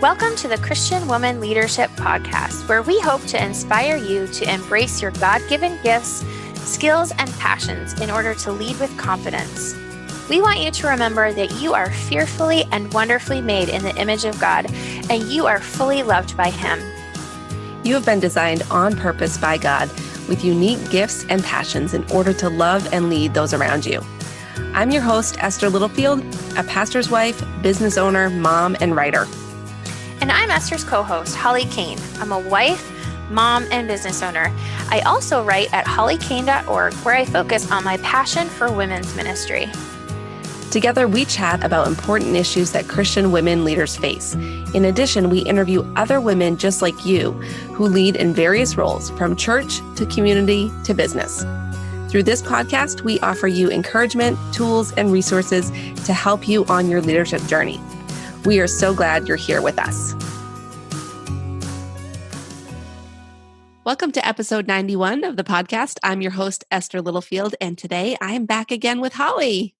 Welcome to the Christian Woman Leadership Podcast, where we hope to inspire you to embrace your God-given gifts, skills, and passions in order to lead with confidence. We want you to remember that you are fearfully and wonderfully made in the image of God, and you are fully loved by Him. You have been designed on purpose by God with unique gifts and passions in order to love and lead those around you. I'm your host, Esther Littlefield, a pastor's wife, business owner, mom, and writer. And I'm Esther's co-host, Holly Kane. I'm a wife, mom, and business owner. I also write at hollykane.org, where I focus on my passion for women's ministry. Together, we chat about important issues that Christian women leaders face. In addition, we interview other women just like you who lead in various roles, from church to community to business. Through this podcast, we offer you encouragement, tools, and resources to help you on your leadership journey. We are so glad you're here with us. Welcome to episode 91 of the podcast. I'm your host, Esther Littlefield, and today I am back again with Holly.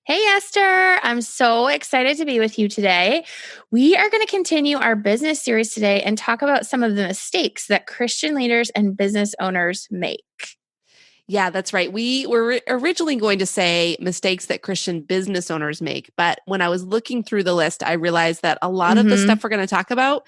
Hey, Esther. I'm so excited to be with you today. We are going to continue our business series today and talk about some of the mistakes that Christian leaders and business owners make. Yeah, that's right. We were originally going to say mistakes that Christian business owners make, but when I was looking through the list, I realized that a lot of the stuff we're going to talk about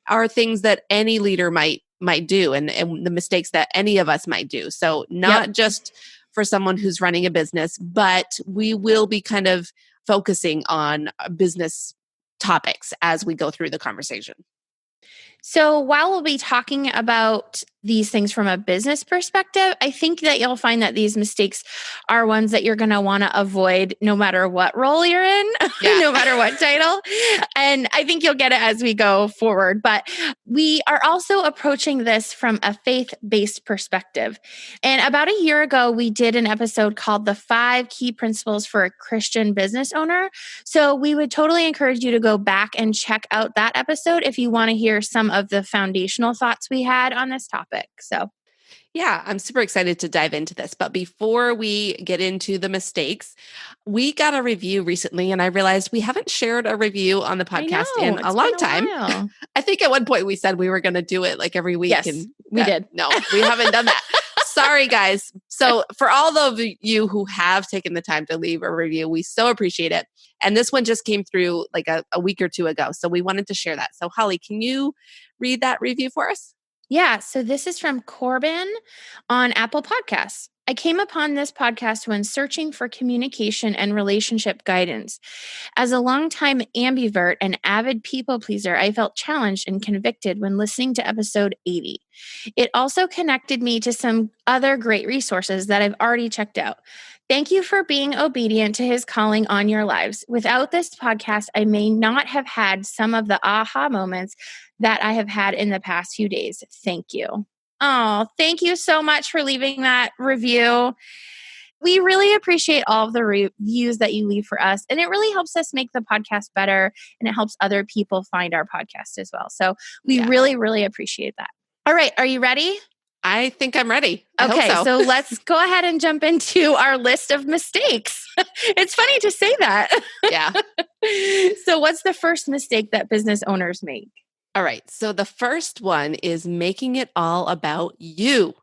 are things that any leader might do, and the mistakes that any of us might do. So not just for someone who's running a business, but we will be kind of focusing on business topics as we go through the conversation. So while we'll be talking about these things from a business perspective, I think that you'll find that these mistakes are ones that you're going to want to avoid no matter what role you're in, no matter what title. And I think you'll get it as we go forward. But we are also approaching this from a faith-based perspective. And about a year ago, we did an episode called The 5 Key Principles for a Christian Business Owner. So we would totally encourage you to go back and check out that episode if you want to hear some of the foundational thoughts we had on this topic. Yeah, I'm super excited to dive into this. But before we get into the mistakes, we got a review recently, and I realized we haven't shared a review on the podcast in a long time. I think at one point we said we were going to do it like every week. Yes, we did. No, we haven't done that. Sorry, guys. So for all of you who have taken the time to leave a review, we so appreciate it. And this one just came through like a week or two ago. So we wanted to share that. So Holly, can you read that review for us? Yeah, so this is from Corbin on Apple Podcasts. I came upon this podcast when searching for communication and relationship guidance. As a longtime ambivert and avid people pleaser, I felt challenged and convicted when listening to episode 80. It also connected me to some other great resources that I've already checked out. Thank you for being obedient to His calling on your lives. Without this podcast, I may not have had some of the aha moments that I have had in the past few days. Thank you. Oh, thank you so much for leaving that review. We really appreciate all of the reviews that you leave for us, and it really helps us make the podcast better, and it helps other people find our podcast as well. So we really, really appreciate that. All right. Are you ready? I think I'm ready. Okay, so let's go ahead and jump into our list of mistakes. It's funny to say that. Yeah. So what's the first mistake that business owners make? All right. So the first one is making it all about you.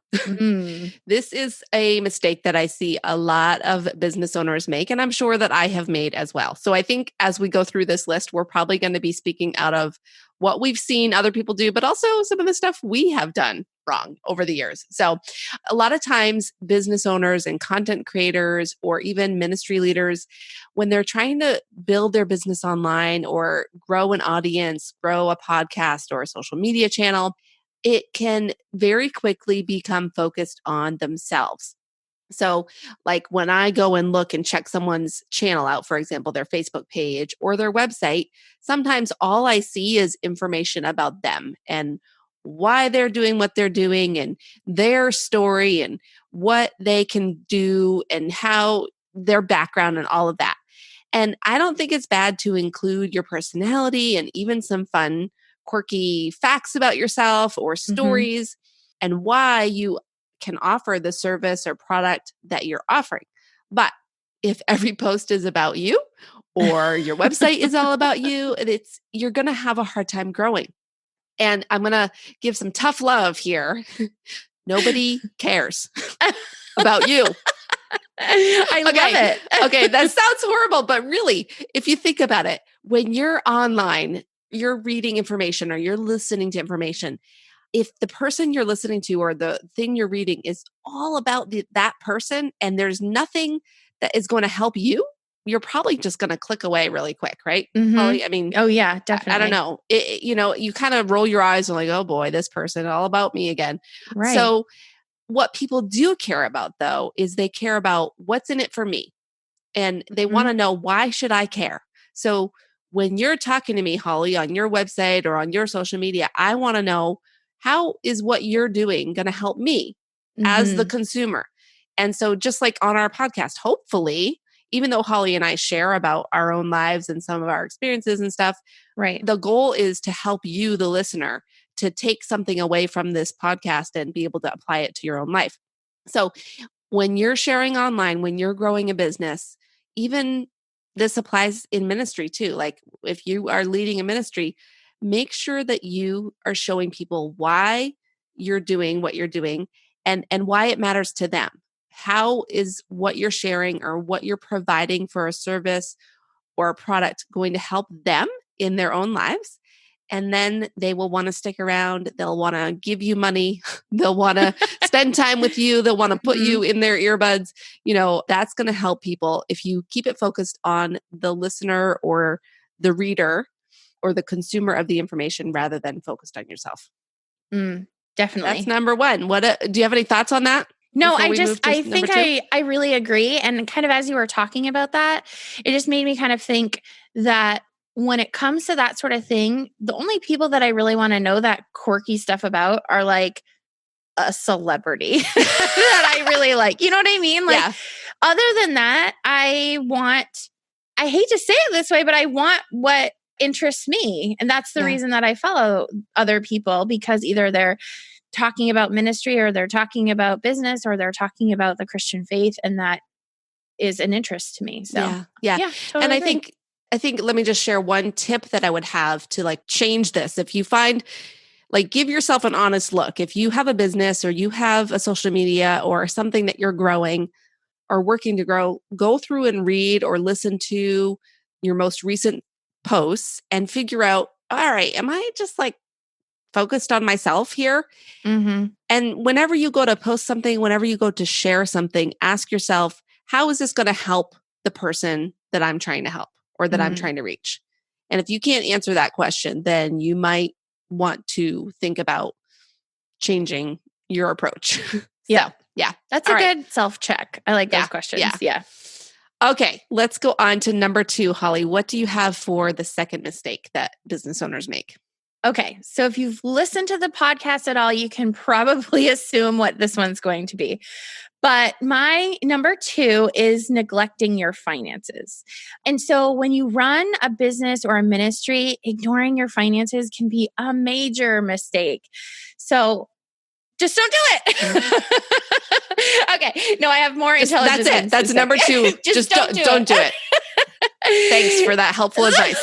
This is a mistake that I see a lot of business owners make, and I'm sure that I have made as well. So I think as we go through this list, we're probably going to be speaking out of what we've seen other people do, but also some of the stuff we have done wrong over the years. So a lot of times business owners and content creators or even ministry leaders, when they're trying to build their business online or grow an audience, grow a podcast or a social media channel, it can very quickly become focused on themselves. So like when I go and look and check someone's channel out, for example, their Facebook page or their website, sometimes all I see is information about them and why they're doing what they're doing and their story and what they can do and how their background and all of that. And I don't think it's bad to include your personality and even some fun, quirky facts about yourself or stories and why you can offer the service or product that you're offering. But if every post is about you or your website is all about you, you're going to have a hard time growing. And I'm going to give some tough love here. Nobody cares about you. I love it. Okay, that sounds horrible, but really, if you think about it, when you're online, you're reading information or you're listening to information. If the person you're listening to or the thing you're reading is all about that person and there's nothing that is going to help you, you're probably just going to click away really quick, right? Holly? I mean, oh yeah, definitely. I don't know. You kind of roll your eyes and like, oh boy, this person, all about me again. Right. So what people do care about though, is they care about what's in it for me. And they want to know, why should I care? So when you're talking to me, Holly, on your website or on your social media, I want to know, how is what you're doing going to help me as the consumer? And so just like on our podcast, hopefully, even though Holly and I share about our own lives and some of our experiences and stuff, right, the goal is to help you, the listener, to take something away from this podcast and be able to apply it to your own life. So when you're sharing online, when you're growing a business, even this applies in ministry too. Like if you are leading a ministry, make sure that you are showing people why you're doing what you're doing and why it matters to them. How is what you're sharing or what you're providing for a service or a product going to help them in their own lives? And then they will want to stick around. They'll want to give you money. They'll want to spend time with you. They'll want to put you in their earbuds. That's going to help people if you keep it focused on the listener or the reader or the consumer of the information rather than focused on yourself. Definitely. That's number one. Do you have any thoughts on that? No, I think I really agree. And kind of as you were talking about that, it just made me kind of think that when it comes to that sort of thing, the only people that I really want to know that quirky stuff about are like a celebrity that I really like. You know what I mean? Like, other than that, I hate to say it this way, but I want what interests me. And that's the reason that I follow other people, because either they're talking about ministry or they're talking about business or they're talking about the Christian faith. And that is an interest to me. So yeah. Totally and agree. I think, let me just share one tip that I would have to like change this. If you find, like, give yourself an honest look. If you have a business or you have a social media or something that you're growing or working to grow, go through and read or listen to your most recent posts and figure out, all right, am I just like focused on myself here? And whenever you go to post something, whenever you go to share something, ask yourself, how is this going to help the person that I'm trying to help or that I'm trying to reach? And if you can't answer that question, then you might want to think about changing your approach. Yeah. That's All a right. good self-check. I like those questions. Yeah. Okay, let's go on to number 2, Holly. What do you have for the second mistake that business owners make? Okay, so if you've listened to the podcast at all, you can probably assume what this one's going to be. But my number 2 is neglecting your finances. And so when you run a business or a ministry, ignoring your finances can be a major mistake. So just don't do it. Okay. No, I have more intelligence. That's it. That's number 2. Just don't do it. Thanks for that helpful advice.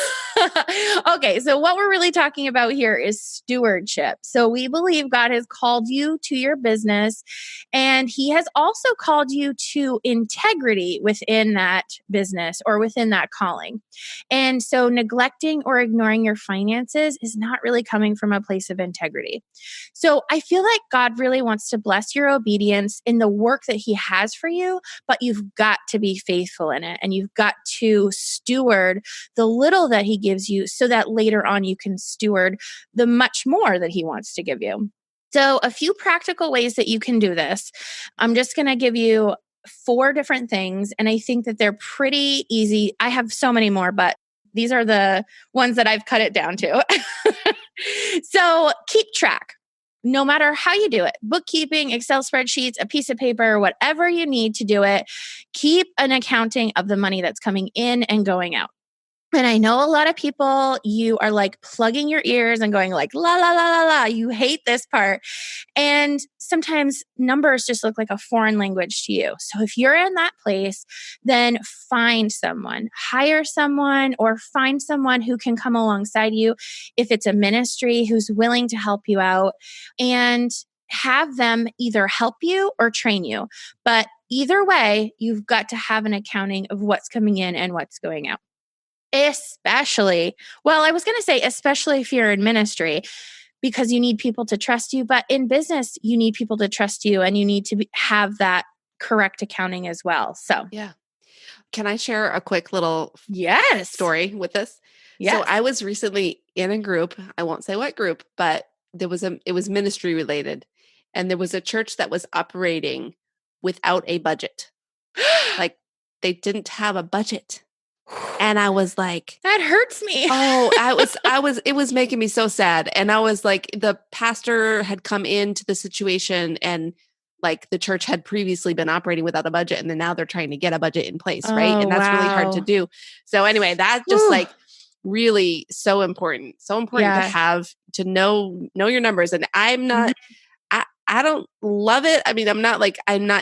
Okay, so what we're really talking about here is stewardship. So we believe God has called you to your business, and He has also called you to integrity within that business or within that calling. And so neglecting or ignoring your finances is not really coming from a place of integrity. So I feel like God really wants to bless your obedience in the work that He has for you, but you've got to be faithful in it, and you've got to steward the little that He gives you so that later on you can steward the much more that He wants to give you. So a few practical ways that you can do this. I'm just going to give you 4 different things, and I think that they're pretty easy. I have so many more, but these are the ones that I've cut it down to. So keep track. No matter how you do it, bookkeeping, Excel spreadsheets, a piece of paper, whatever you need to do it, keep an accounting of the money that's coming in and going out. And I know a lot of people, you are like plugging your ears and going like, la, la, la, la, la. You hate this part. And sometimes numbers just look like a foreign language to you. So if you're in that place, then find someone, hire someone, or find someone who can come alongside you. If it's a ministry who's willing to help you out, and have them either help you or train you. But either way, you've got to have an accounting of what's coming in and what's going out. Especially, well, I was going to say, especially if you're in ministry, because you need people to trust you. But in business, you need people to trust you, and you need to have that correct accounting as well. So, yeah. Can I share a quick little story with this? Yes. So I was recently in a group. I won't say what group, but it was ministry related. And there was a church that was operating without a budget. Like they didn't have a budget. And I was like, that hurts me. it was making me so sad. And I was like, the pastor had come into the situation, and like the church had previously been operating without a budget, and then now they're trying to get a budget in place. Right. And that's really hard to do. So anyway, that's just like really so important to know your numbers. And I'm not, I don't love it. I mean, I'm not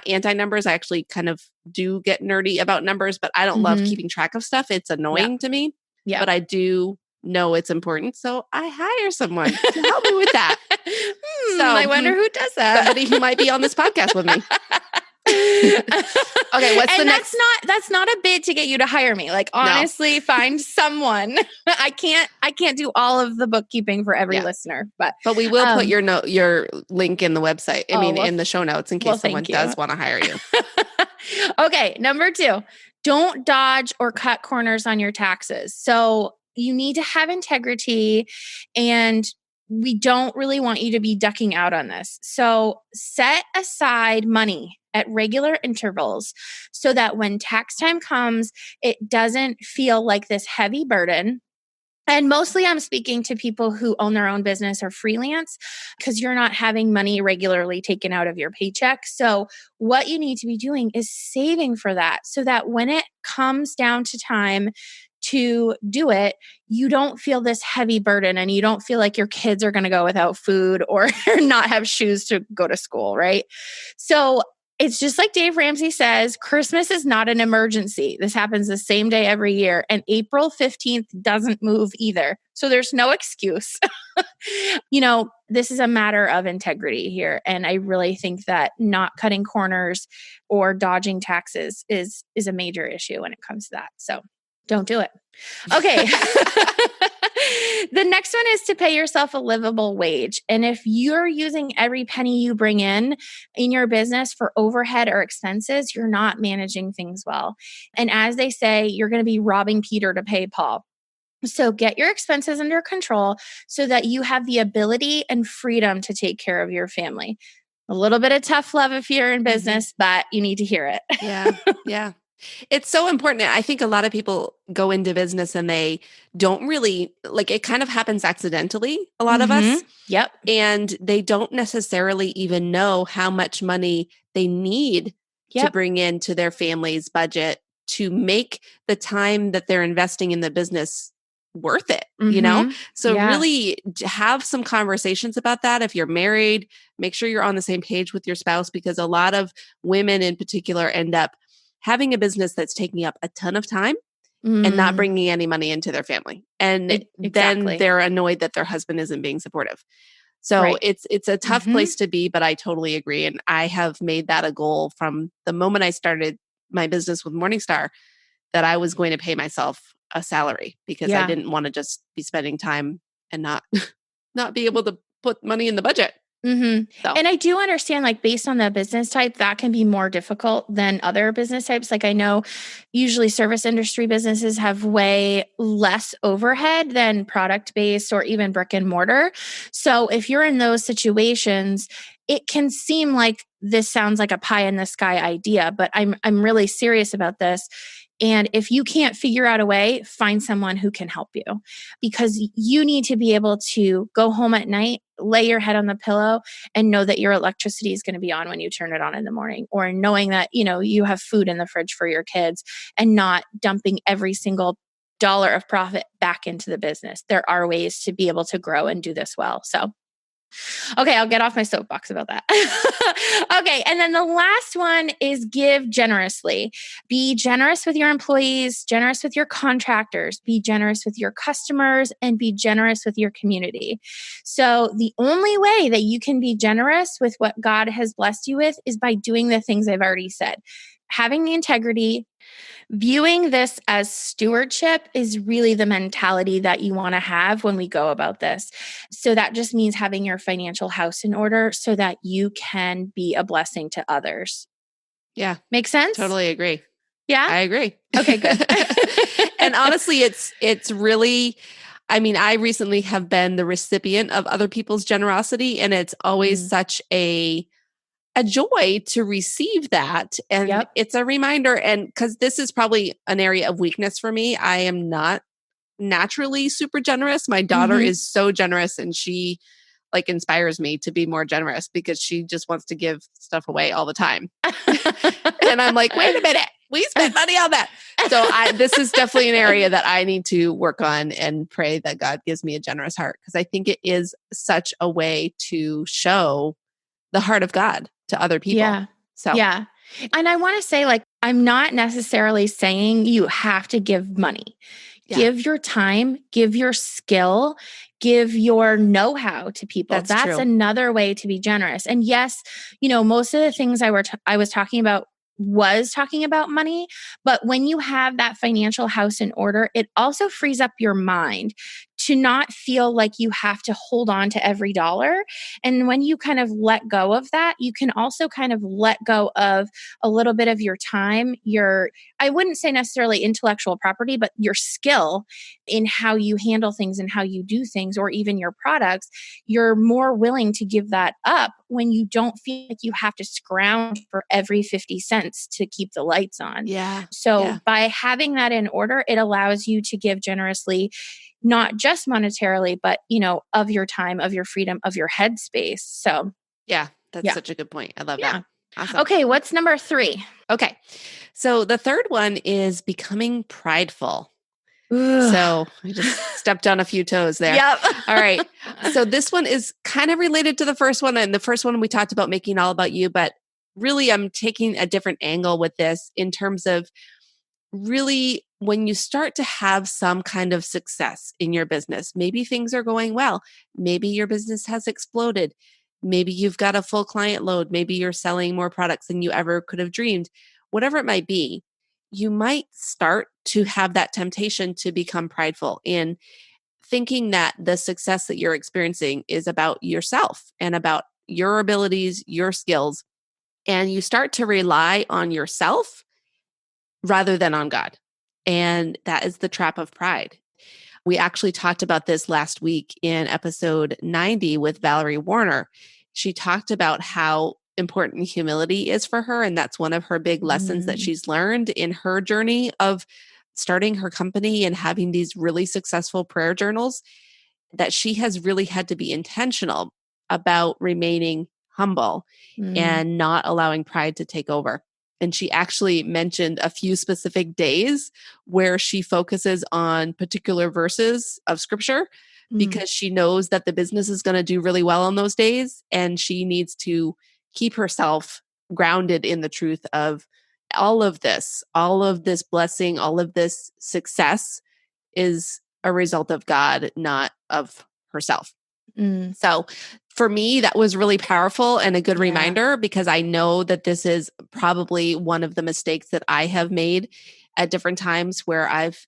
anti-numbers. I actually kind of do get nerdy about numbers, but I don't love keeping track of stuff. It's annoying to me, but I do know it's important. So I hire someone to help me with that. So I wonder who does that. Somebody who might be on this podcast with me. Okay, what's the next? That's not a bid to get you to hire me. Like honestly, find someone. I can't do all of the bookkeeping for every listener, but we will put your link in the website. In the show notes in case someone does want to hire you. Okay, number 2, don't dodge or cut corners on your taxes. So you need to have integrity, and we don't really want you to be ducking out on this. So set aside money at regular intervals so that when tax time comes, it doesn't feel like this heavy burden. And mostly I'm speaking to people who own their own business or freelance, because you're not having money regularly taken out of your paycheck. So what you need to be doing is saving for that, so that when it comes down to time to do it, you don't feel this heavy burden, and you don't feel like your kids are going to go without food or not have shoes to go to school, right? So it's just like Dave Ramsey says, Christmas is not an emergency. This happens the same day every year, and April 15th doesn't move either. So there's no excuse. This is a matter of integrity here. And I really think that not cutting corners or dodging taxes is a major issue when it comes to that. So don't do it. Okay. The next one is to pay yourself a livable wage. And if you're using every penny you bring in your business for overhead or expenses, you're not managing things well. And as they say, you're going to be robbing Peter to pay Paul. So get your expenses under control so that you have the ability and freedom to take care of your family. A little bit of tough love if you're in business, but you need to hear it. Yeah. It's so important. I think a lot of people go into business and they don't really it kind of happens accidentally, a lot of us. Yep. And they don't necessarily even know how much money they need to bring into their family's budget to make the time that they're investing in the business worth it, So really have some conversations about that. If you're married, make sure you're on the same page with your spouse, because a lot of women in particular end up having a business that's taking up a ton of time and not bringing any money into their family. And then they're annoyed that their husband isn't being supportive. So it's a tough place to be, but I totally agree. And I have made that a goal from the moment I started my business with Morningstar, that I was going to pay myself a salary, because I didn't want to just be spending time and not be able to put money in the budget. So. And I do understand, based on the business type, that can be more difficult than other business types. I know usually service industry businesses have way less overhead than product-based or even brick and mortar. So if you're in those situations, it can seem like this sounds like a pie in the sky idea, but I'm really serious about this. And if you can't figure out a way, find someone who can help you, because you need to be able to go home at night, lay your head on the pillow, and know that your electricity is going to be on when you turn it on in the morning, or knowing that, you have food in the fridge for your kids, and not dumping every single dollar of profit back into the business. There are ways to be able to grow and do this well. So, okay, I'll get off my soapbox about that. Okay, and then the last one is give generously. Be generous with your employees, generous with your contractors, be generous with your customers, and be generous with your community. So the only way that you can be generous with what God has blessed you with is by doing the things I've already said. Having the integrity, viewing this as stewardship is really the mentality that you want to have when we go about this. So that just means having your financial house in order so that you can be a blessing to others. Yeah. Make sense? Totally agree. Yeah? I agree. Okay, good. And honestly, it's really, I mean, I recently have been the recipient of other people's generosity, and it's always such a joy to receive that. And it's a reminder, and because this is probably an area of weakness for me, I am not naturally super generous. My daughter is so generous, and she like inspires me to be more generous because she just wants to give stuff away all the time. And I'm like, wait a minute, we spent money on that. So this is definitely an area that I need to work on and pray that God gives me a generous heart, because I think it is such a way to show the heart of God to other people. Yeah. So, yeah. And I want to say, like, I'm not necessarily saying you have to give money. Yeah. Give your time, give your skill, give your know-how to people. That's true. another way to be generous. And yes, most of the things I was talking about was talking about money, but when you have that financial house in order, it also frees up your mind to not feel like you have to hold on to every dollar. And when you kind of let go of that, you can also kind of let go of a little bit of your time, I wouldn't say necessarily intellectual property, but your skill in how you handle things and how you do things, or even your products. You're more willing to give that up when you don't feel like you have to scrounge for every 50 cents to keep the lights on. Yeah. So by having that in order, it allows you to give generously, not just monetarily, but, of your time, of your freedom, of your headspace. So yeah, that's such a good point. I love that. Awesome. Okay. What's number 3? Okay. So the third one is becoming prideful. Ugh. So I just stepped on a few toes there. Yep. All right. So this one is kind of related to the first one. And the first one we talked about making all about you, but really I'm taking a different angle with this in terms of really when you start to have some kind of success in your business. Maybe things are going well. Maybe your business has exploded. Maybe you've got a full client load. Maybe you're selling more products than you ever could have dreamed. Whatever it might be, you might start to have that temptation to become prideful in thinking that the success that you're experiencing is about yourself and about your abilities, your skills, and you start to rely on yourself rather than on God. And that is the trap of pride. We actually talked about this last week in episode 90 with Valerie Warner. She talked about how important humility is for her. And that's one of her big lessons that she's learned in her journey of starting her company and having these really successful prayer journals, that she has really had to be intentional about remaining humble and not allowing pride to take over. And she actually mentioned a few specific days where she focuses on particular verses of scripture because she knows that the business is going to do really well on those days. And she needs to keep herself grounded in the truth of all of this blessing, all of this success is a result of God, not of herself. So for me, that was really powerful and a good reminder, because I know that this is probably one of the mistakes that I have made at different times where I've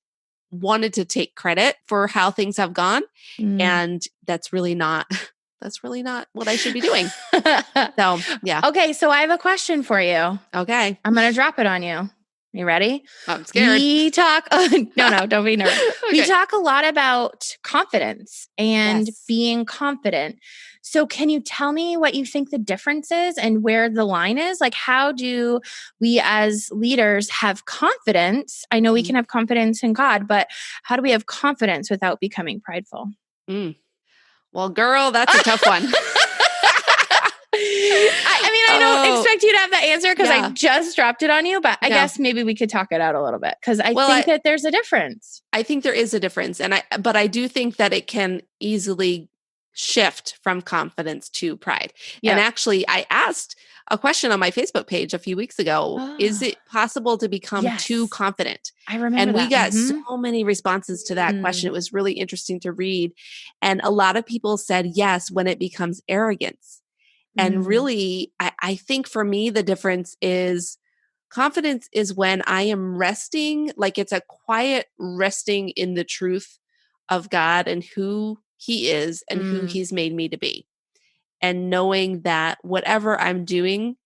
wanted to take credit for how things have gone. And that's really not what I should be doing. So, yeah. Okay. So I have a question for you. Okay. I'm going to drop it on you. You ready? I'm scared. We talk, no, don't be nervous. Okay. We talk a lot about confidence and being confident. So can you tell me what you think the difference is and where the line is? Like, how do we as leaders have confidence? I know we can have confidence in God, but how do we have confidence without becoming prideful? Well, girl, that's a tough one. I don't expect you to have that answer because I just dropped it on you, but I guess maybe we could talk it out a little bit because I think that there's a difference. I think there is a difference. But I do think that it can easily shift from confidence to pride. Yep. And actually, I asked a question on my Facebook page a few weeks ago. Is it possible to become too confident? I remember and that. we got so many responses to that question. It was really interesting to read. And a lot of people said yes when it becomes arrogance. And really, I think for me, the difference is confidence is when I am resting, like it's a quiet resting in the truth of God and who He is and who He's made me to be. And knowing that whatever I'm doing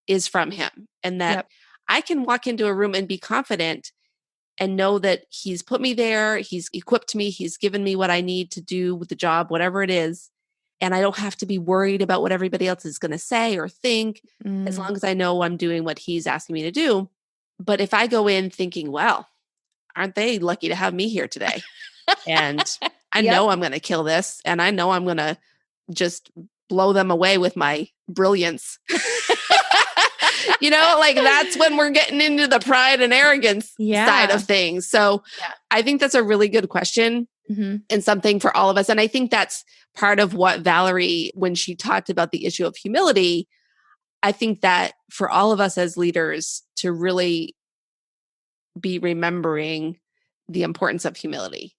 is from Him and that I can walk into a room and be confident and know that He's put me there, He's equipped me, He's given me what I need to do with the job, whatever it is. And I don't have to be worried about what everybody else is going to say or think, as long as I know I'm doing what He's asking me to do. But if I go in thinking, well, aren't they lucky to have me here today? And I know I'm going to kill this. And I know I'm going to just blow them away with my brilliance. Like that's when we're getting into the pride and arrogance side of things. So I think that's a really good question and something for all of us. And I think that's part of what Valerie, when she talked about the issue of humility, I think that for all of us as leaders to really be remembering the importance of humility.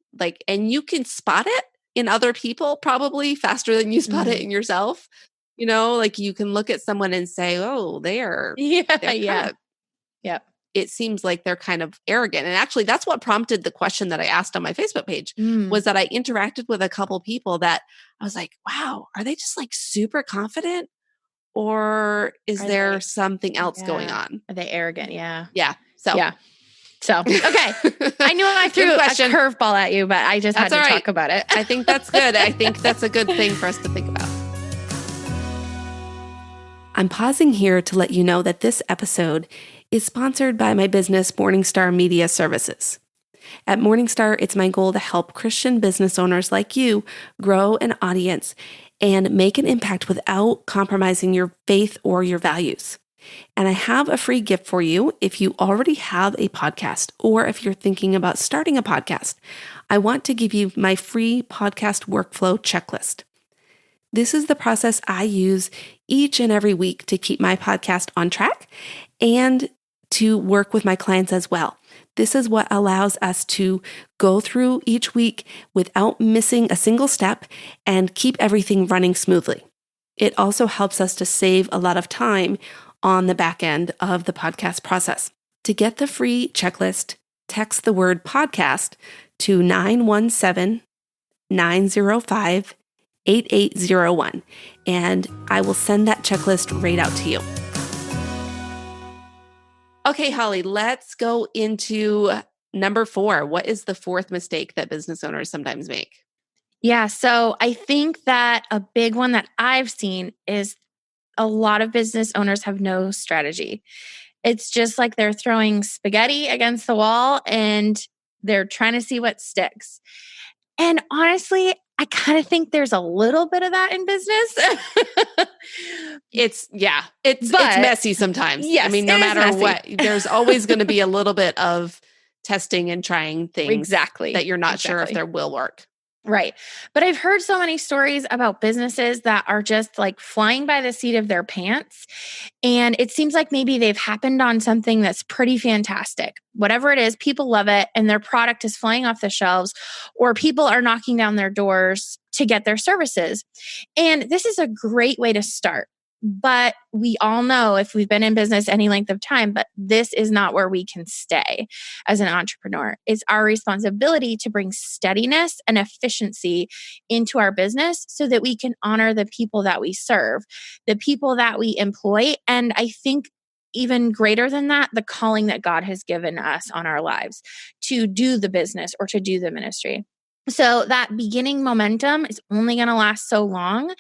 And you can spot it in other people probably faster than you spot it in yourself. You can look at someone and say, oh, they're it seems like they're kind of arrogant. And actually, that's what prompted the question that I asked on my Facebook page was that I interacted with a couple people that I was like, wow, are they just super confident? Or is there something else going on? Are they arrogant? Yeah. Yeah. So, okay. I knew I threw a curveball at you, but I just had to talk about it. I think that's good. I think that's a good thing for us to think about. I'm pausing here to let you know that this episode is sponsored by my business, Morningstar Media Services. At Morningstar, it's my goal to help Christian business owners like you grow an audience and make an impact without compromising your faith or your values. And I have a free gift for you if you already have a podcast or if you're thinking about starting a podcast. I want to give you my free podcast workflow checklist. This is the process I use each and every week to keep my podcast on track and to work with my clients as well. This is what allows us to go through each week without missing a single step and keep everything running smoothly. It also helps us to save a lot of time on the back end of the podcast process. To get the free checklist, text the word podcast to 917-905-8801, and I will send that checklist right out to you. Okay, Holly, let's go into number 4. What is the 4th mistake that business owners sometimes make? Yeah, so I think that a big one that I've seen is a lot of business owners have no strategy. It's just like they're throwing spaghetti against the wall and they're trying to see what sticks. And honestly, I kind of think there's a little bit of that in business. It's messy sometimes. Yes, I mean, no matter what, there's always going to be a little bit of testing and trying things that you're not sure if they will work. Right. But I've heard so many stories about businesses that are just flying by the seat of their pants. And it seems like maybe they've happened on something that's pretty fantastic. Whatever it is, people love it and their product is flying off the shelves or people are knocking down their doors to get their services. And this is a great way to start. But we all know if we've been in business any length of time, but this is not where we can stay as an entrepreneur. It's our responsibility to bring steadiness and efficiency into our business so that we can honor the people that we serve, the people that we employ. And I think even greater than that, the calling that God has given us on our lives to do the business or to do the ministry. So that beginning momentum is only going to last so long.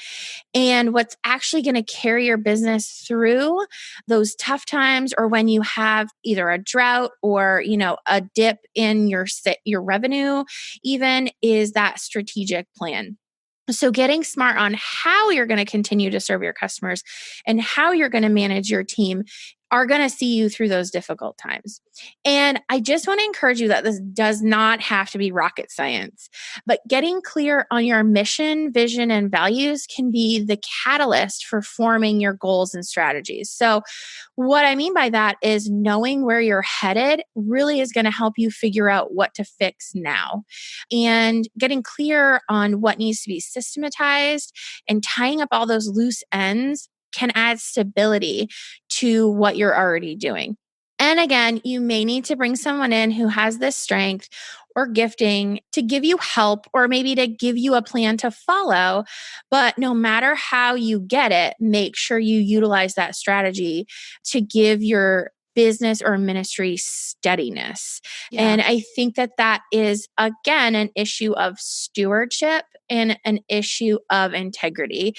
And what's actually going to carry your business through those tough times or when you have either a drought or, a dip in your revenue even is that strategic plan. So getting smart on how you're going to continue to serve your customers and how you're going to manage your team are going to see you through those difficult times. And I just want to encourage you that this does not have to be rocket science, but getting clear on your mission, vision, and values can be the catalyst for forming your goals and strategies. So what I mean by that is knowing where you're headed really is going to help you figure out what to fix now. And getting clear on what needs to be systematized and tying up all those loose ends can add stability to what you're already doing. And again, you may need to bring someone in who has this strength or gifting to give you help or maybe to give you a plan to follow. But no matter how you get it, make sure you utilize that strategy to give your business or ministry steadiness. Yeah. And I think that that is, again, an issue of stewardship and an issue of integrity.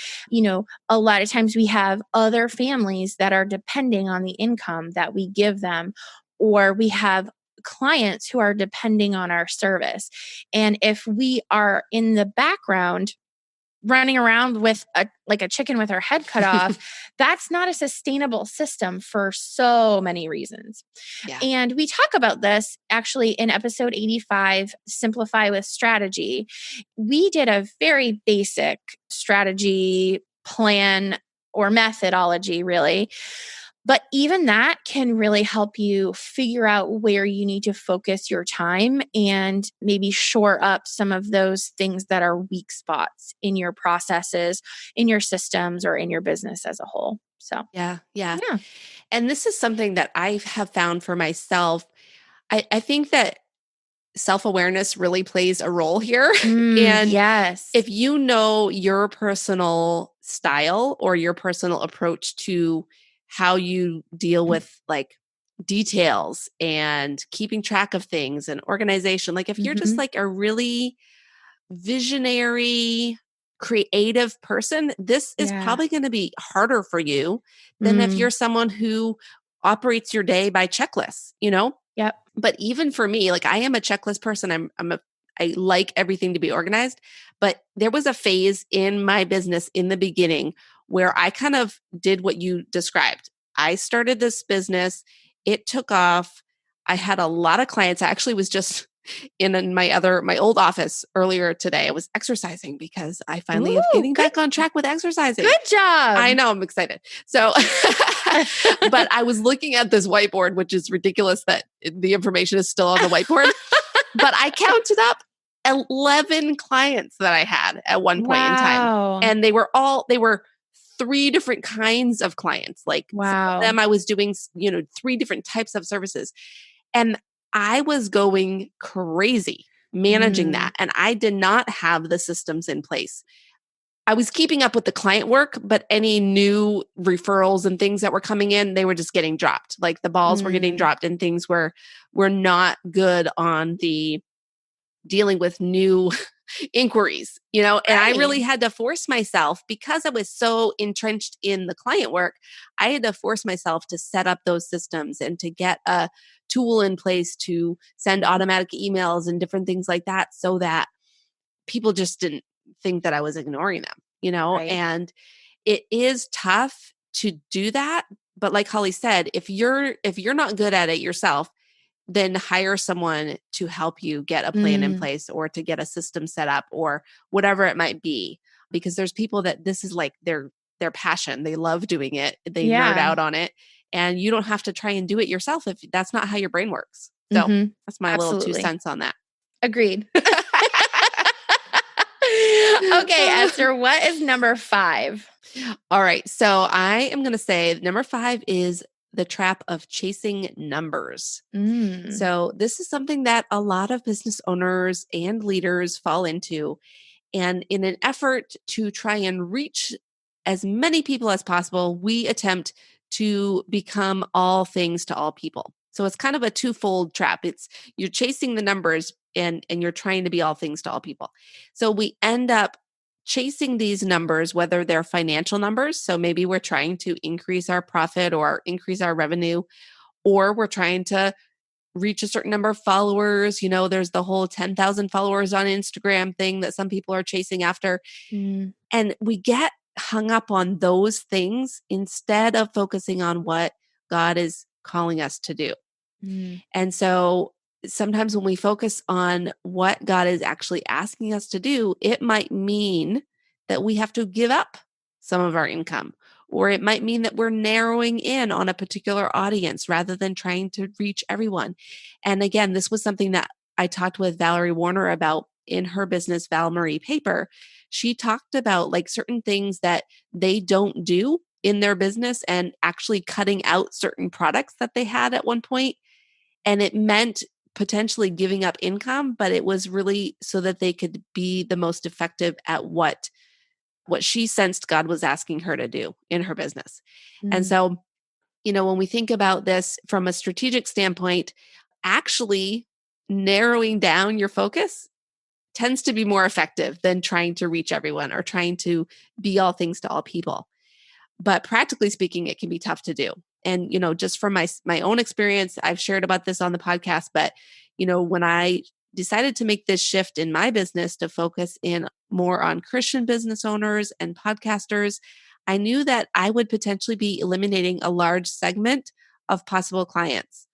A lot of times we have other families that are depending on the income that we give them, or we have clients who are depending on our service. And if we are in the background running around with like a chicken with her head cut off, that's not a sustainable system for so many reasons. Yeah. And we talk about this actually in episode 85, Simplify with Strategy. We did a very basic strategy plan or methodology, really. But even that can really help you figure out where you need to focus your time and maybe shore up some of those things that are weak spots in your processes, in your systems, or in your business as a whole. So, Yeah. yeah. And this is something that I have found for myself. I think that self-awareness really plays a role here. And Yes. if you know your personal style or your personal approach to how you deal with like details and keeping track of things and organization, like if you're just like a really visionary, creative person, this is probably going to be harder for you than if you're someone who operates your day by checklists, Yep. But even for me, like I am a checklist person. I like everything to be organized, but there was a phase in my business in the beginning where I kind of did what you described. I started this business, it took off. I had a lot of clients. I actually was just in my old office earlier today. I was exercising because I finally am getting back on track with exercising. Good job. I know, I'm excited. So, but I was looking at this whiteboard, which is ridiculous that the information is still on the whiteboard. But I counted up 11 clients that I had at one point in time. And they were 3 different kinds of clients. Like some of them I was doing, 3 different types of services. And I was going crazy managing that. And I did not have the systems in place. I was keeping up with the client work, but any new referrals and things that were coming in, they were just getting dropped. Like the balls were getting dropped and things were not good on the dealing with new inquiries, and I really had to force myself because I was so entrenched in the client work. I had to force myself to set up those systems and to get a tool in place to send automatic emails and different things like that so that people just didn't think that I was ignoring them, and it is tough to do that. But like Holly said, if you're not good at it yourself, then hire someone to help you get a plan in place or to get a system set up or whatever it might be. Because there's people that this is like their passion. They love doing it. They nerd out on it. And you don't have to try and do it yourself if that's not how your brain works. So that's my little 2 cents on that. Agreed. Okay, Esther, what is number 5? All right. So I am going to say number 5 is the trap of chasing numbers. So this is something that a lot of business owners and leaders fall into. And in an effort to try and reach as many people as possible, we attempt to become all things to all people. So it's kind of a twofold trap. It's you're chasing the numbers and you're trying to be all things to all people. So we end up chasing these numbers, whether they're financial numbers. So maybe we're trying to increase our profit or increase our revenue, or we're trying to reach a certain number of followers. There's the whole 10,000 followers on Instagram thing that some people are chasing after. And we get hung up on those things instead of focusing on what God is calling us to do. And so sometimes when we focus on what God is actually asking us to do, it might mean that we have to give up some of our income, or it might mean that we're narrowing in on a particular audience rather than trying to reach everyone. And again, this was something that I talked with Valerie Warner about in her business, Val Marie Paper. She talked about like certain things that they don't do in their business and actually cutting out certain products that they had at one point. And it meant potentially giving up income, but it was really so that they could be the most effective at what she sensed God was asking her to do in her business. And so, when we think about this from a strategic standpoint, actually narrowing down your focus tends to be more effective than trying to reach everyone or trying to be all things to all people. But practically speaking, it can be tough to do. And, just from my own experience, I've shared about this on the podcast, but, when I decided to make this shift in my business to focus in more on Christian business owners and podcasters, I knew that I would potentially be eliminating a large segment of possible clients.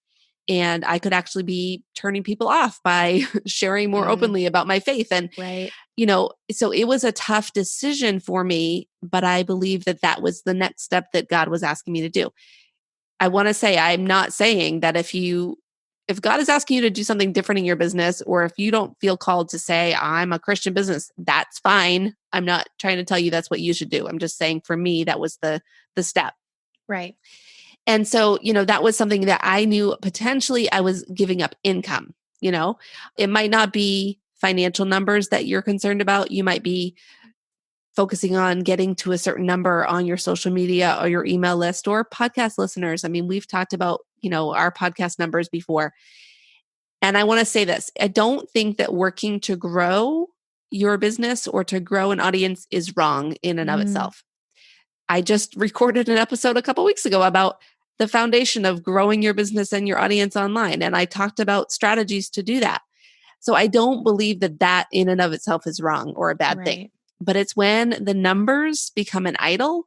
And I could actually be turning people off by sharing more openly about my faith. And, so it was a tough decision for me, but I believe that that was the next step that God was asking me to do. I want to say, I'm not saying that if God is asking you to do something different in your business, or if you don't feel called to say, I'm a Christian business, that's fine. I'm not trying to tell you that's what you should do. I'm just saying for me, that was the step. Right. And so, that was something that I knew potentially I was giving up income. It might not be financial numbers that you're concerned about. You might be focusing on getting to a certain number on your social media or your email list or podcast listeners. I mean, we've talked about, our podcast numbers before. And I want to say this, I don't think that working to grow your business or to grow an audience is wrong in and of itself. I just recorded an episode a couple weeks ago about the foundation of growing your business and your audience online. And I talked about strategies to do that. So I don't believe that in and of itself is wrong or a bad thing. But it's when the numbers become an idol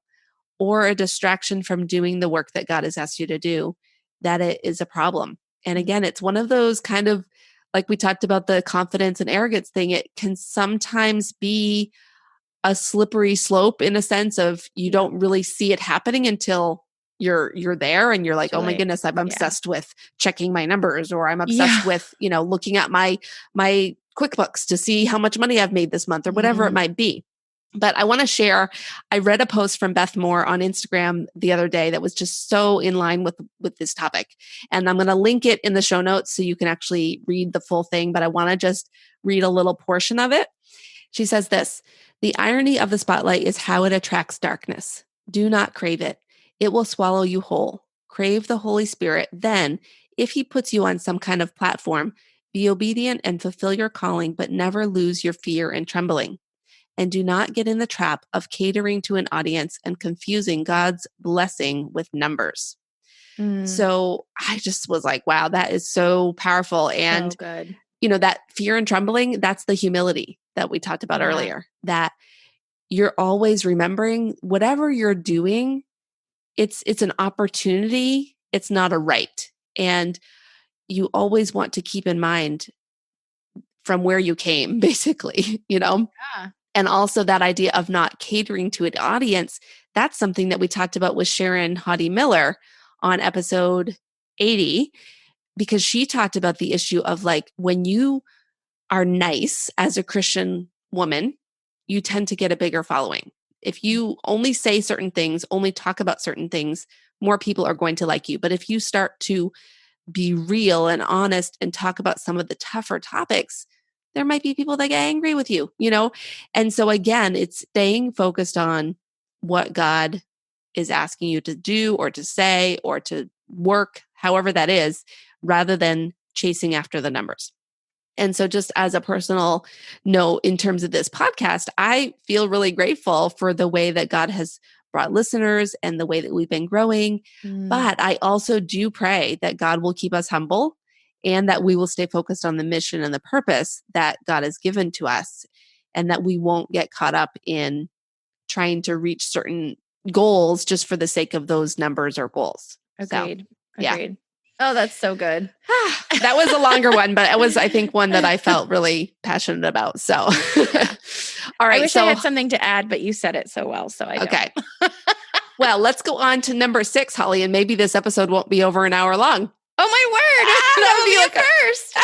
or a distraction from doing the work that God has asked you to do, that it is a problem. And again, it's one of those kind of, like we talked about the confidence and arrogance thing, it can sometimes be a slippery slope in a sense of you don't really see it happening until you're there and you're like, oh my goodness, I'm obsessed with checking my numbers, or I'm obsessed with, looking at my QuickBooks to see how much money I've made this month or whatever it might be. But I want to share, I read a post from Beth Moore on Instagram the other day that was just so in line with this topic. And I'm going to link it in the show notes so you can actually read the full thing, but I want to just read a little portion of it. She says this: the irony of the spotlight is how it attracts darkness. Do not crave it. It will swallow you whole. Crave the Holy Spirit. Then, if he puts you on some kind of platform, be obedient and fulfill your calling, but never lose your fear and trembling. And do not get in the trap of catering to an audience and confusing God's blessing with numbers. So I just was like, wow, that is so powerful. And, so good. That fear and trembling, that's the humility that we talked about earlier, that you're always remembering whatever you're doing, it's an opportunity. It's not a right. And you always want to keep in mind from where you came, basically, And also that idea of not catering to an audience, that's something that we talked about with Sharon Haughty Miller on episode 80, because she talked about the issue of like, when you are nice as a Christian woman, you tend to get a bigger following. If you only say certain things, only talk about certain things, more people are going to like you. But if you start to be real and honest and talk about some of the tougher topics, there might be people that get angry with you, And so again, it's staying focused on what God is asking you to do or to say or to work, however that is, rather than chasing after the numbers. And so just as a personal note, in terms of this podcast, I feel really grateful for the way that God has brought listeners and the way that we've been growing. But I also do pray that God will keep us humble and that we will stay focused on the mission and the purpose that God has given to us, and that we won't get caught up in trying to reach certain goals just for the sake of those numbers or goals. Agreed. So, yeah. Agreed. Oh, that's so good. That was a longer one, but it was, I think, one that I felt really passionate about. So, yeah. All right. I wish I had something to add, but you said it so well. So I don't. Okay. Well, let's go on to number 6, Holly, and maybe this episode won't be over an hour long. Oh my word. That would be like first.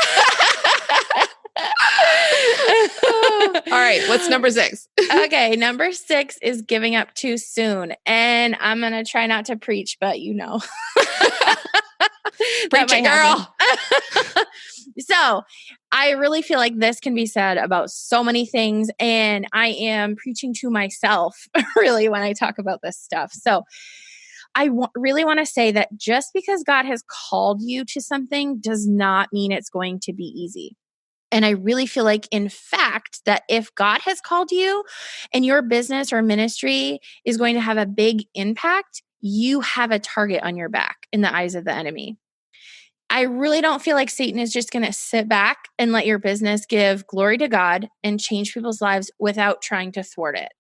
All right. What's number 6? Okay. Number 6 is giving up too soon. And I'm going to try not to preach, but Preach it, girl. So I really feel like this can be said about so many things. And I am preaching to myself really when I talk about this stuff. So I really want to say that just because God has called you to something does not mean it's going to be easy. And I really feel like, in fact, that if God has called you and your business or ministry is going to have a big impact, you have a target on your back in the eyes of the enemy. I really don't feel like Satan is just going to sit back and let your business give glory to God and change people's lives without trying to thwart it.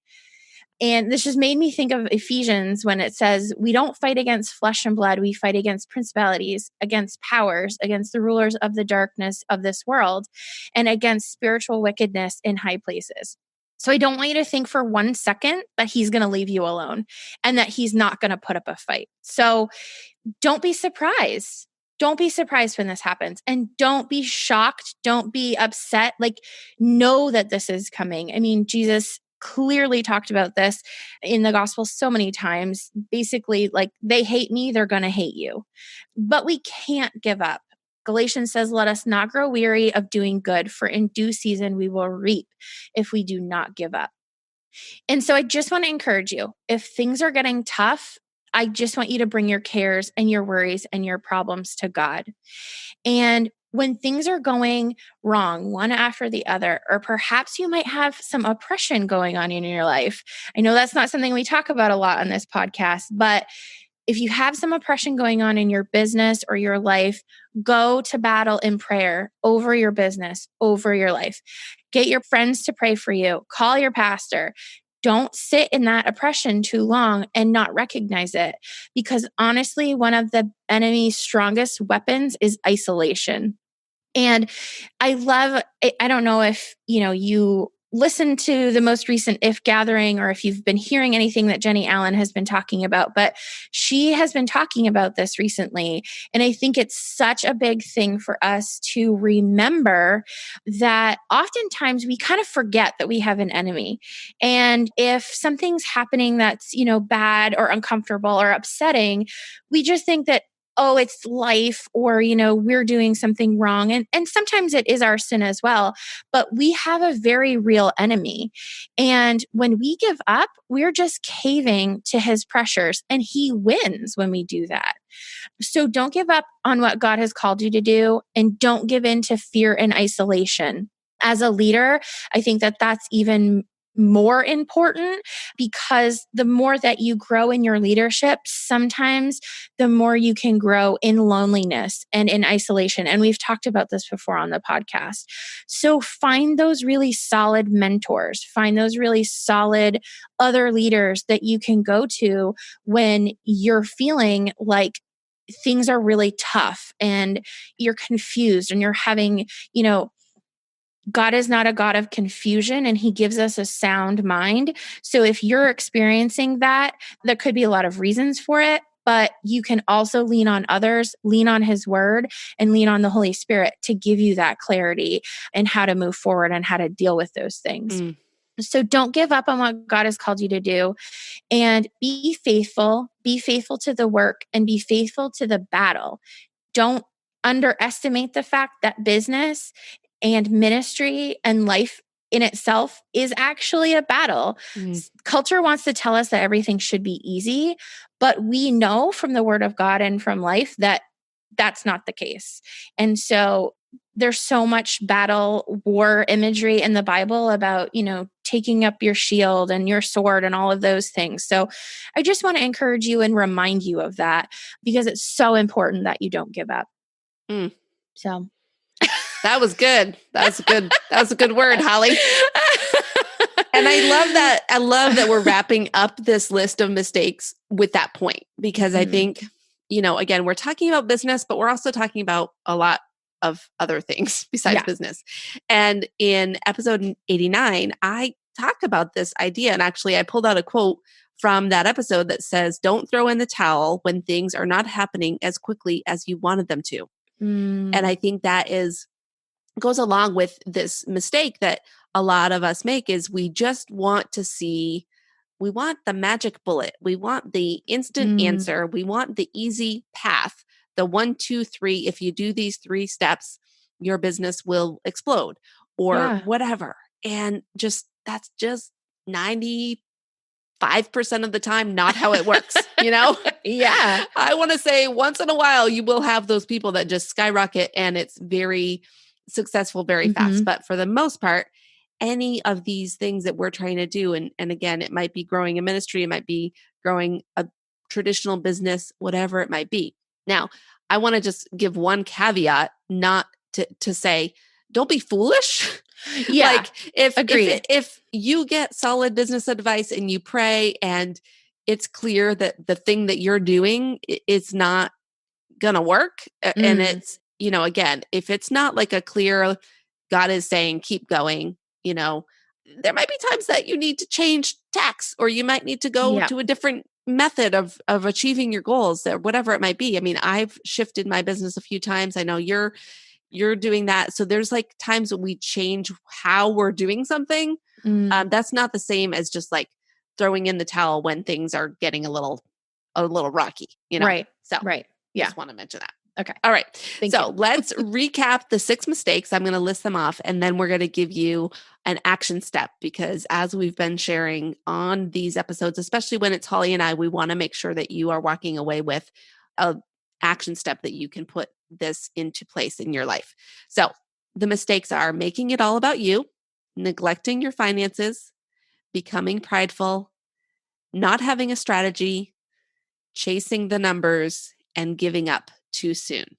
And this just made me think of Ephesians when it says, we don't fight against flesh and blood. We fight against principalities, against powers, against the rulers of the darkness of this world, and against spiritual wickedness in high places. So I don't want you to think for 1 second that he's going to leave you alone and that he's not going to put up a fight. So don't be surprised. Don't be surprised when this happens, and don't be shocked. Don't be upset. Like, know that this is coming. I mean, Jesus clearly talked about this in the gospel so many times. Basically, like, they hate me, they're going to hate you. But we can't give up. Galatians says, let us not grow weary of doing good, for in due season we will reap if we do not give up. And so I just want to encourage you, if things are getting tough, I just want you to bring your cares and your worries and your problems to God. And when things are going wrong, one after the other, or perhaps you might have some oppression going on in your life. I know that's not something we talk about a lot on this podcast, but if you have some oppression going on in your business or your life, go to battle in prayer over your business, over your life. Get your friends to pray for you. Call your pastor. Don't sit in that oppression too long and not recognize it. Because honestly, one of the enemy's strongest weapons is isolation. And I don't know if, you listen to the most recent If Gathering, or if you've been hearing anything that Jenny Allen has been talking about, but she has been talking about this recently. And I think it's such a big thing for us to remember that oftentimes we kind of forget that we have an enemy. And if something's happening that's, bad or uncomfortable or upsetting, we just think that, oh, it's life, or, we're doing something wrong. And sometimes it is our sin as well, but we have a very real enemy. And when we give up, we're just caving to his pressures, and he wins when we do that. So don't give up on what God has called you to do, and don't give in to fear and isolation. As a leader, I think that that's even more important, because the more that you grow in your leadership, sometimes the more you can grow in loneliness and in isolation. And we've talked about this before on the podcast. So find those really solid mentors, find those really solid other leaders that you can go to when you're feeling like things are really tough and you're confused and you're having, God is not a God of confusion, and he gives us a sound mind. So if you're experiencing that, there could be a lot of reasons for it, but you can also lean on others, lean on his word, and lean on the Holy Spirit to give you that clarity and how to move forward and how to deal with those things. So don't give up on what God has called you to do, and be faithful to the work, and be faithful to the battle. Don't underestimate the fact that business and ministry and life in itself is actually a battle. Culture wants to tell us that everything should be easy, but we know from the word of God and from life that that's not the case. And so there's so much battle war imagery in the Bible about, taking up your shield and your sword and all of those things. So I just want to encourage you and remind you of that, because it's so important that you don't give up. So that was good. That was good. That was a good word, Holly. And I love that. I love that we're wrapping up this list of mistakes with that point, because I think, again, we're talking about business, but we're also talking about a lot of other things besides business. And in episode 89, I talk about this idea. And actually, I pulled out a quote from that episode that says, "Don't throw in the towel when things are not happening as quickly as you wanted them to." And I think that goes along with this mistake that a lot of us make, is we just want to see, we want the magic bullet. We want the instant answer. We want the easy path. The 1, 2, 3, if you do these 3 steps, your business will explode or whatever. And that's just 95% of the time not how it works, Yeah. I want to say once in a while you will have those people that just skyrocket and it's very successful very fast. But for the most part, any of these things that we're trying to do, and again, it might be growing a ministry, it might be growing a traditional business, whatever it might be. Now, I want to just give one caveat, not to say, don't be foolish. Yeah. Like if you get solid business advice and you pray and it's clear that the thing that you're doing is not gonna work, and it's, again, if it's not like a clear, God is saying, keep going, there might be times that you need to change tacks, or you might need to go to a different method of achieving your goals, or whatever it might be. I mean, I've shifted my business a few times. I know you're doing that. So there's like times when we change how we're doing something. That's not the same as just like throwing in the towel when things are getting a little rocky, Right. So right. just want to mention that. Okay. All right. Thank so you. let's recap the 6 mistakes. I'm going to list them off, and then we're going to give you an action step, because as we've been sharing on these episodes, especially when it's Holly and I, we want to make sure that you are walking away with an action step that you can put this into place in your life. So the mistakes are making it all about you, neglecting your finances, becoming prideful, not having a strategy, chasing the numbers, and giving up too soon.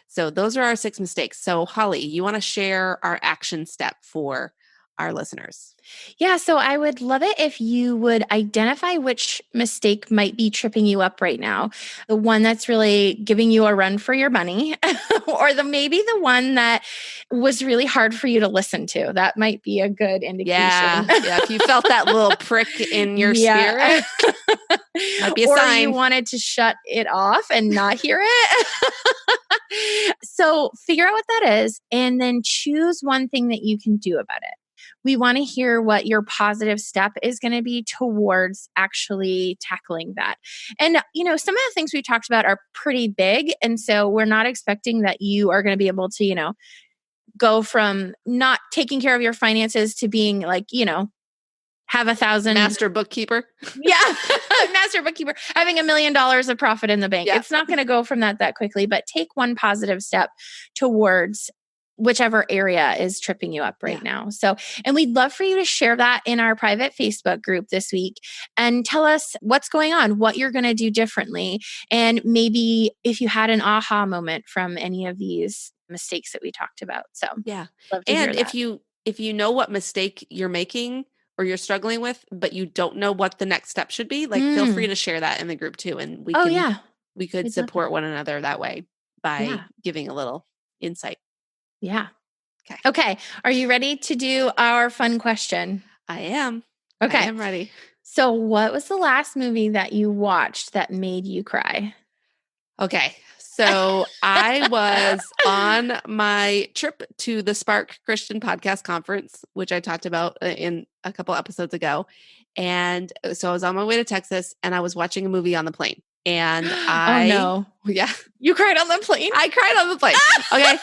So those are our 6 mistakes. So Holly, you want to share our action step for our listeners? Yeah. So I would love it if you would identify which mistake might be tripping you up right now. The one that's really giving you a run for your money, or maybe the one that was really hard for you to listen to. That might be a good indication. Yeah. If you felt that little prick in your spirit, might be a sign. Or you wanted to shut it off and not hear it. So figure out what that is, and then choose one thing that you can do about it. We want to hear what your positive step is going to be towards actually tackling that. And, some of the things we talked about are pretty big. And so we're not expecting that you are going to be able to, go from not taking care of your finances to being like, have 1,000 master bookkeeper. Yeah. Master bookkeeper, having $1 million of profit in the bank. It's not going to go from that quickly, but take one positive step towards whichever area is tripping you up right now. So, and we'd love for you to share that in our private Facebook group this week and tell us what's going on, what you're going to do differently. And maybe if you had an aha moment from any of these mistakes that we talked about. So love to hear that. if you know what mistake you're making or you're struggling with, but you don't know what the next step should be, like feel free to share that in the group too. And we could support one another that way by giving a little insight. Yeah. Okay. Are you ready to do our fun question? I am. Okay. I am ready. So what was the last movie that you watched that made you cry? Okay. So I was on my trip to the Spark Christian Podcast Conference, which I talked about in a couple episodes ago. And so I was on my way to Texas and I was watching a movie on the plane. And You cried on the plane? I cried on the plane. Okay.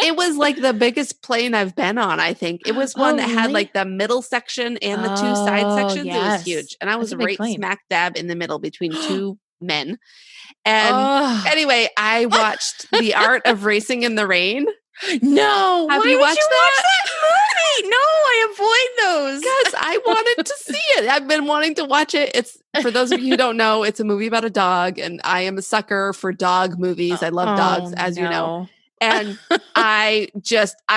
It was like the biggest plane I've been on, I think. It was one that had like the middle section and the 2 side sections. Yes. It was huge. And I was right smack dab in the middle between 2 men. And anyway, I watched The Art of Racing in the Rain. No. Have you watched that movie? No, I avoid those. Because I wanted to see it. I've been wanting to watch it. It's, for those of you who don't know, it's a movie about a dog, and I am a sucker for dog movies. I love dogs, as you know. And I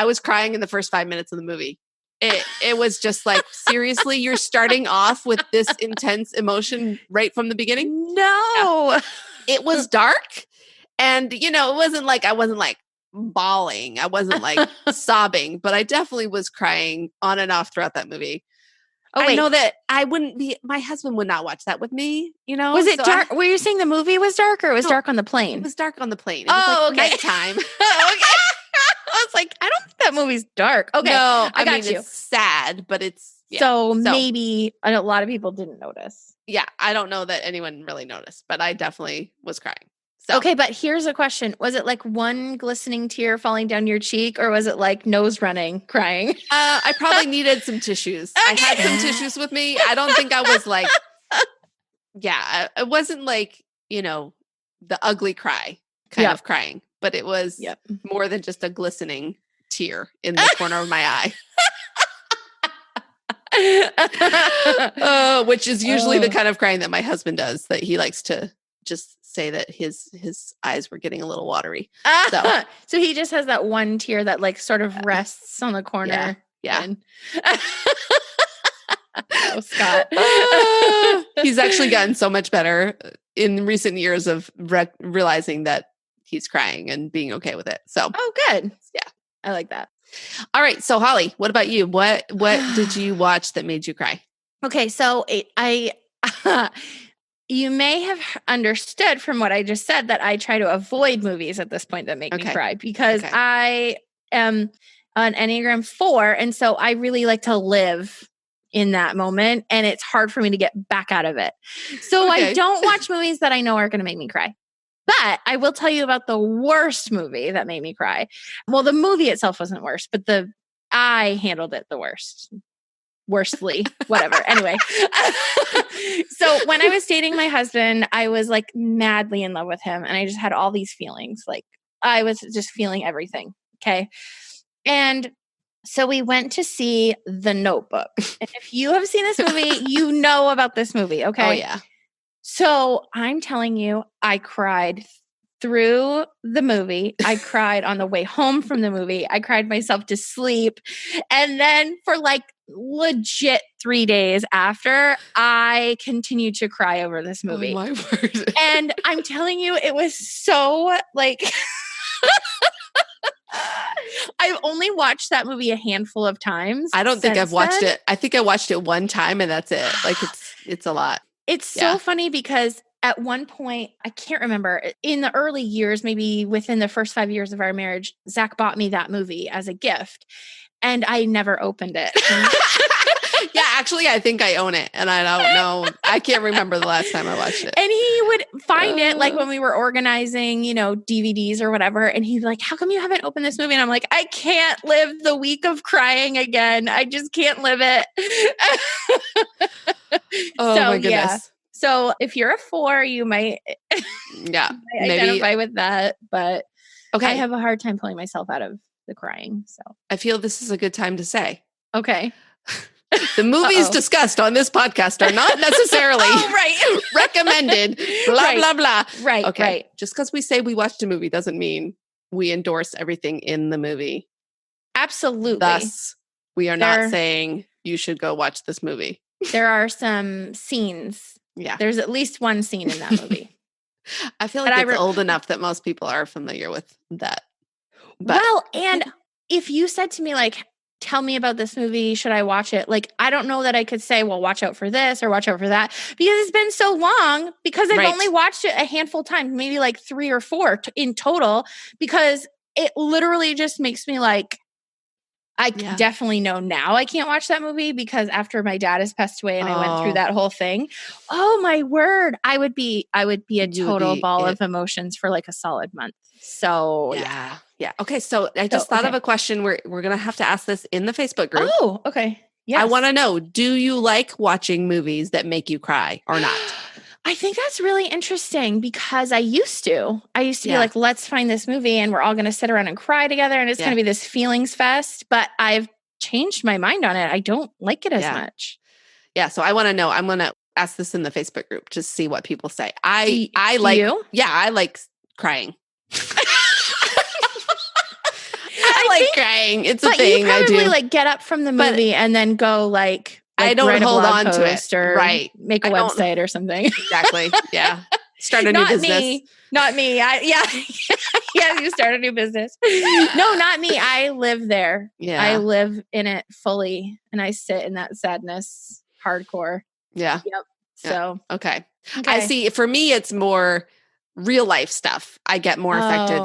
was crying in the first 5 minutes of the movie. It was just like, seriously, you're starting off with this intense emotion right from the beginning? No. Yeah. It was dark. And, it wasn't like, I wasn't like bawling. I wasn't like sobbing, but I definitely was crying on and off throughout that movie. Oh, I know that my husband would not watch that with me, Was it dark? Were you saying the movie was dark or it was dark on the plane? It was dark on the plane. It was like nighttime. Okay. I was like, I don't think that movie's dark. Okay. No, I mean, it's sad, but it's... Yeah. So maybe a lot of people didn't notice. Yeah, I don't know that anyone really noticed, but I definitely was crying. So. Okay, but here's a question. Was it like one glistening tear falling down your cheek or was it like nose running, crying? I probably needed some tissues. Okay. I had some tissues with me. I don't think I was like... Yeah, it wasn't like, the ugly cry kind of crying, but it was more than just a glistening tear in the corner of my eye. Which is usually the kind of crying that my husband does, that he likes to just say that his eyes were getting a little watery. So he just has that one tear that like sort of rests on the corner. Yeah. Oh, Scott. He's actually gotten so much better in recent years of realizing that he's crying and being okay with it. So, good. Yeah. I like that. All right. So Holly, what about you? What did you watch that made you cry? Okay. So you may have understood from what I just said that I try to avoid movies at this point that make me cry because I am an Enneagram 4. And so I really like to live in that moment. And it's hard for me to get back out of it. So I don't watch movies that I know are going to make me cry. But I will tell you about the worst movie that made me cry. Well, the movie itself wasn't worse, but I handled it the worst. Worstly, whatever. Anyway. So when I was dating my husband, I was like madly in love with him. And I just had all these feelings. Like I was just feeling everything. Okay. And so we went to see The Notebook. And if you have seen this movie, you know about this movie. Okay. Oh, yeah. So I'm telling you, I cried through the movie. I cried on the way home from the movie. I cried myself to sleep. And then for like legit 3 days after, I continued to cry over this movie. Oh, my word. And I'm telling you, it was so like... I've only watched that movie a handful of times. I don't think I've watched it. I think I watched it one time and that's it. Like it's a lot. It's so funny because at one point, I can't remember, in the early years, maybe within the first 5 years of our marriage, Zach bought me that movie as a gift and I never opened it. Yeah, actually, I think I own it and I don't know. I can't remember the last time I watched it. And he would find it like when we were organizing, DVDs or whatever. And he'd be like, how come you haven't opened this movie? And I'm like, I can't live the week of crying again. I just can't live it. My goodness. Yeah. So if you're a 4, you might, identify with that. But I have a hard time pulling myself out of the crying. So I feel this is a good time to say. Okay. The movies discussed on this podcast are not necessarily recommended. Blah, blah, blah. Right. Okay. Right. Just because we say we watched a movie doesn't mean we endorse everything in the movie. Absolutely. Thus, we are not saying you should go watch this movie. There are some scenes. Yeah. There's at least one scene in that movie. I feel like it's old enough that most people are familiar with that. But, and if you said to me, like, tell me about this movie, should I watch it? Like, I don't know that I could say, well, watch out for this or watch out for that, because it's been so long, because I've only watched it a handful of times, maybe like 3 or 4 in total, because it literally just makes me like, I definitely know now I can't watch that movie because after my dad has passed away and I went through that whole thing, oh my word, I would be a total ball of emotions for like a solid month. So yeah. Okay. So I just thought of a question. We're going to have to ask this in the Facebook group. Oh, okay. Yeah. I want to know, do you like watching movies that make you cry or not? I think that's really interesting because I used to be like, let's find this movie and we're all going to sit around and cry together and it's going to be this feelings fest, but I've changed my mind on it. I don't like it as much. Yeah. So I want to know, I'm going to ask this in the Facebook group to see what people say. I like crying. like crying. It's a but thing. you probably I do. like get up from the movie and then go like I don't write a hold blog on to it. post or Right. make a website or something. Exactly. Yeah. Start a new business. Not me. Yeah, you start a new business. No, not me. I live there. Yeah. I live in it fully and I sit in that sadness hardcore. Yeah. Yep. Yeah. So, okay. I see. For me, it's more real life stuff. I get more affected,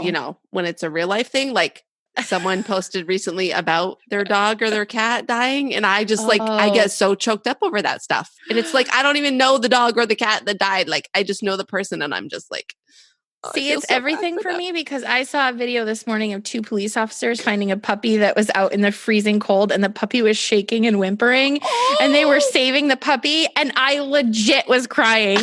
when it's a real life thing. Like someone posted recently about their dog or their cat dying. And I just I get so choked up over that stuff. And it's like, I don't even know the dog or the cat that died. Like I just know the person and I'm just like, see, it's so everything for me because I saw a video this morning of 2 police officers finding a puppy that was out in the freezing cold and the puppy was shaking and whimpering and they were saving the puppy and I legit was crying.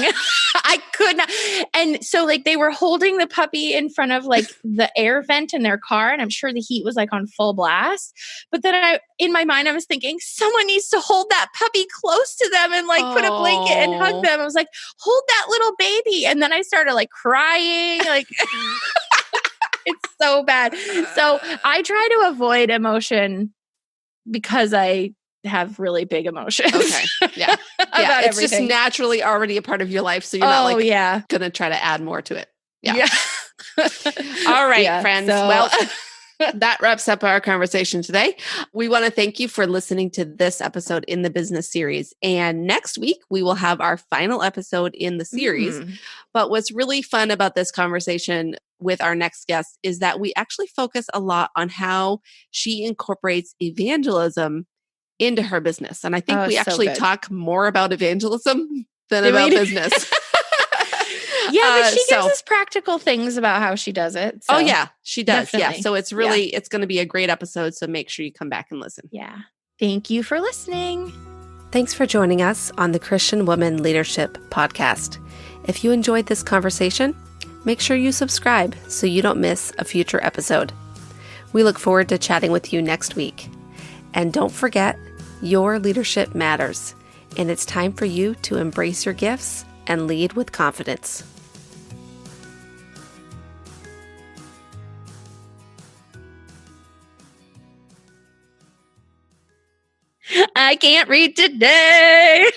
I could not. And so they were holding the puppy in front of the air vent in their car and I'm sure the heat was on full blast. But then in my mind, I was thinking someone needs to hold that puppy close to them and put a blanket and hug them. I was like, hold that little baby. And then I started crying. It's so bad. So I try to avoid emotion because I have really big emotions. Okay. Yeah. Yeah. It's everything. Just naturally already a part of your life. So you're not going to try to add more to it. Yeah. All right, friends. So, well, that wraps up our conversation today. We want to thank you for listening to this episode in the business series. And next week, we will have our final episode in the series. But what's really fun about this conversation with our next guest is that we actually focus a lot on how she incorporates evangelism into her business. And I think we actually talk more about evangelism than about business. Yeah, but she gives us practical things about how she does it. So. Oh, yeah, she does. Definitely. Yeah. So it's really, it's going to be a great episode. So make sure you come back and listen. Yeah. Thank you for listening. Thanks for joining us on the Christian Woman Leadership Podcast. If you enjoyed this conversation, make sure you subscribe so you don't miss a future episode. We look forward to chatting with you next week. And don't forget, your leadership matters. And it's time for you to embrace your gifts and lead with confidence. I can't read today.